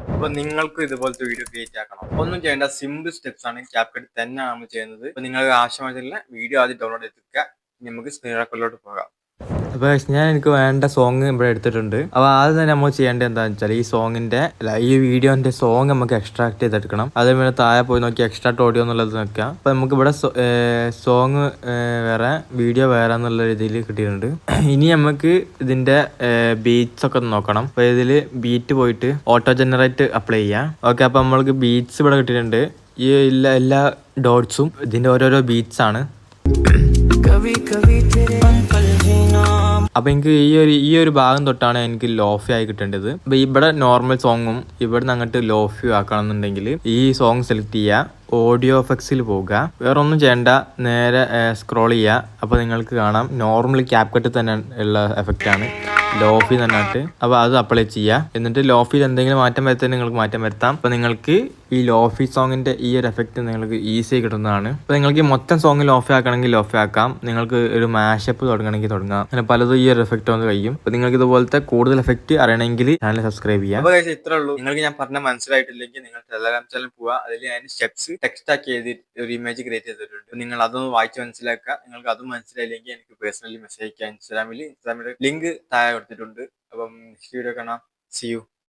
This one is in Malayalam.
അപ്പൊ നിങ്ങൾക്ക് ഇതുപോലത്തെ വീഡിയോ ക്രിയേറ്റ് ആക്കണം, ഒന്നും ചെയ്യേണ്ട, സിമ്പിൾ സ്റ്റെപ്സ് ആണ്. ക്യാപ്കട്ട് തന്നെ നമ്മൾ ചെയ്യുന്നത്. അപ്പൊ നിങ്ങൾക്ക് ആവശ്യമായിട്ടുള്ള വീഡിയോ ആദ്യം ഡൗൺലോഡ് ചെയ്തെടുക്കുക. നമുക്ക് സ്ക്രീൻ റെക്കോർഡിലോട്ട് പോകാം. അപ്പോൾ ഞാൻ എനിക്ക് വേണ്ട സോങ് ഇവിടെ എടുത്തിട്ടുണ്ട്. അപ്പോൾ ആദ്യം തന്നെ നമ്മൾ ചെയ്യേണ്ടത് എന്താണെന്ന് വെച്ചാൽ ഈ സോങ്ങിന്റെ ഈ വീഡിയോന്റെ സോങ് നമുക്ക് എക്സ്ട്രാക്ട് ചെയ്തെടുക്കണം. അതേപോലെ താഴെ പോയി നോക്കി എക്സ്ട്രാക്ട് ഓഡിയോ എന്നുള്ളത് നോക്കുക. അപ്പോൾ നമുക്ക് ഇവിടെ സോങ് വേറെ വീഡിയോ വേറെ എന്നുള്ള രീതിയിൽ കിട്ടിയിട്ടുണ്ട്. ഇനി നമുക്ക് ഇതിന്റെ ബീറ്റ്സ് ഒക്കെ നോക്കണം. അപ്പോൾ ഇതിൽ ബീറ്റ് പോയിട്ട് ഓട്ടോ ജനറേറ്റ് അപ്ലൈ ചെയ്യാം. ഓക്കെ, അപ്പോൾ നമ്മൾക്ക് ബീറ്റ്സ് ഇവിടെ കിട്ടിയിട്ടുണ്ട്. ഈ എല്ലാ ഡോട്ട്സും ഇതിന്റെ ഓരോരോ ബീറ്റ്സ് ആണ്. അപ്പൊ എനിക്ക് ഈ ഒരു ഭാഗം തൊട്ടാണ് എനിക്ക് ലോഫി ആയി കിട്ടേണ്ടത്. അപ്പൊ ഇവിടെ നോർമൽ സോങ്ങും ഇവിടെ നിന്ന് അങ്ങോട്ട് ലോഫി ആക്കണം എന്നുണ്ടെങ്കിൽ ഈ സോങ് സെലക്ട് ചെയ്യുക, ഓഡിയോ എഫക്ട്സിൽ പോവുക, വേറെ ഒന്നും ചെയ്യേണ്ട, നേരെ സ്ക്രോൾ ചെയ്യുക. അപ്പോൾ നിങ്ങൾക്ക് കാണാം നോർമൽ ക്യാപ്കട്ട് തന്നെ ഉള്ള എഫക്റ്റ് ആണ്, ലോഫി തന്നെയായിട്ട്. അപ്പോൾ അത് അപ്ലൈ ചെയ്യുക. എന്നിട്ട് ലോഫിയിൽ എന്തെങ്കിലും മാറ്റം വരുത്താൻ നിങ്ങൾക്ക് മാറ്റം വരുത്താം. അപ്പോൾ നിങ്ങൾക്ക് ഈ ലോഫി സോങ്ങിന്റെ ഈ ഒരു എഫക്റ്റ് നിങ്ങൾക്ക് ഈസി ആയി കിട്ടുന്നതാണ്. അപ്പോൾ നിങ്ങൾക്ക് മൊത്തം സോങ് ലോഫി ആക്കണമെങ്കിൽ ലോഫി ആക്കാം, നിങ്ങൾക്ക് ഒരു മാഷപ്പ് തുടങ്ങണമെങ്കിൽ തുടങ്ങാം. അങ്ങനെ പലതും ഈ ഒരു എഫക്റ്റ് വന്ന് കഴിയും. അപ്പോൾ നിങ്ങൾക്ക് ഇതുപോലത്തെ കൂടുതൽ എഫക്റ്റ് അറിയണമെങ്കിൽ ചാനൽ സബ്സ്ക്രൈബ് ചെയ്യാം. അപ്പോൾ ഇത്രേ ഉള്ളൂ. നിങ്ങൾക്ക് ഞാൻ പറഞ്ഞ മനസ്സിലായിട്ടില്ലെങ്കിൽ നിങ്ങൾ ടെലഗ്രാം ചാനൽ പോവുക. അതിൽ ഞാൻ സ്റ്റെപ്സ് ടെക്സ്റ്റ് ആക്കി എഴുതി ഒരു ഇമേജ് ക്രിയേറ്റ് ചെയ്തിട്ടുണ്ട്. നിങ്ങൾ അതൊന്ന് വായിച്ച് മനസ്സിലാക്കുക. നിങ്ങൾക്ക് അതും മനസ്സിലായില്ലെങ്കിൽ എനിക്ക് പേഴ്സണലി മെസ്സേജ് അയക്കാം. ഇൻസ്റ്റാഗ്രാമിൽ ലിങ്ക് താഴെ കൊടുത്തിട്ടുണ്ട്. അപ്പം നെക്സ്റ്റ് വീഡിയോ കാണാം. See you.